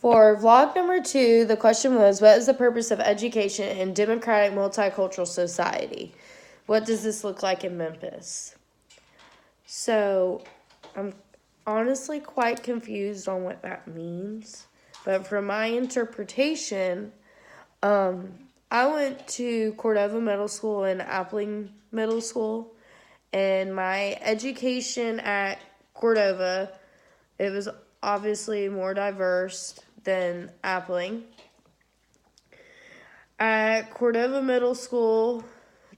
For vlog number 2, the question was, what is the purpose of education in democratic multicultural society? What does this look like in Memphis? So, I'm honestly quite confused on what that means. But from my interpretation, I went to Cordova Middle School and Appling Middle School. And my education at Cordova, it was obviously more diverse than Appling. At Cordova Middle School,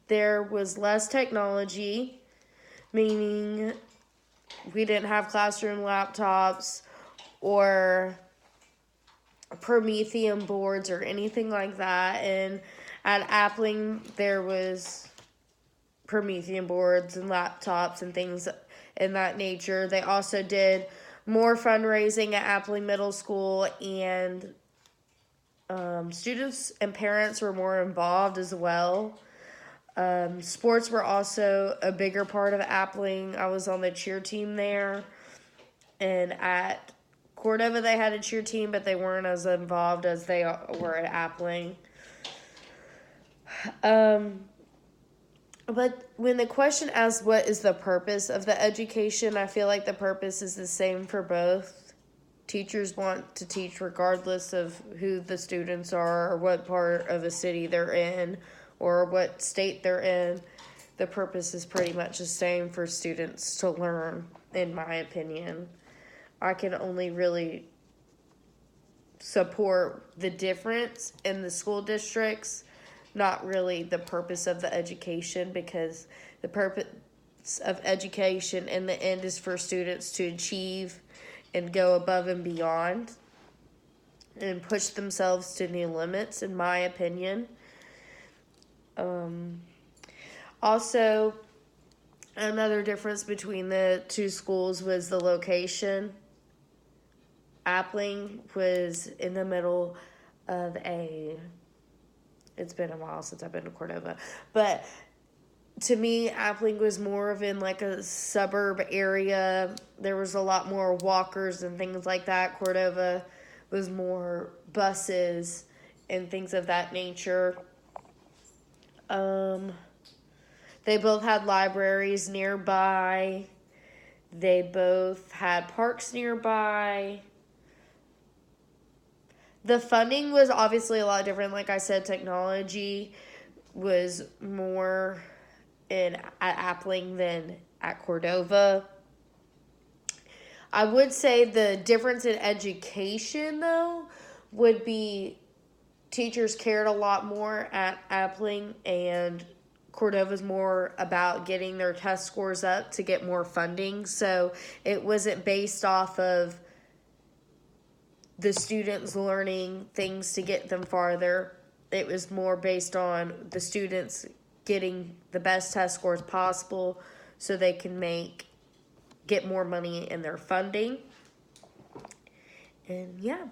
there was less technology, meaning we didn't have classroom laptops or Promethean boards or anything like that. And at Appling, there was Promethean boards and laptops and things in that nature. They also did more fundraising at Appling Middle School, and students and parents were more involved as well. Sports were also a bigger part of Appling. I was on the cheer team there, and at Cordova they had a cheer team, but they weren't as involved as they were at Appling. But when the question asks what is the purpose of the education, I feel like the purpose is the same for both. Teachers want to teach regardless of who the students are or what part of a city they're in or what state they're in. The purpose is pretty much the same for students to learn, in my opinion. I can only really support the difference in the school districts, not really the purpose of the education, because the purpose of education in the end is for students to achieve and go above and beyond and push themselves to new limits, in my opinion. Also, another difference between the two schools was the location. Appling was in the middle of it's been a while since I've been to Cordova, but to me, Appling was more of in like a suburb area. There was a lot more walkers and things like that. Cordova was more buses and things of that nature. They both had libraries nearby. They both had parks nearby. The funding was obviously a lot different. Like I said, technology was more at Appling than at Cordova. I would say the difference in education, though, would be teachers cared a lot more at Appling, and Cordova's more about getting their test scores up to get more funding. So it wasn't based off of the students learning things to get them farther. It was more based on the students getting the best test scores possible so they can get more money in their funding. And yeah.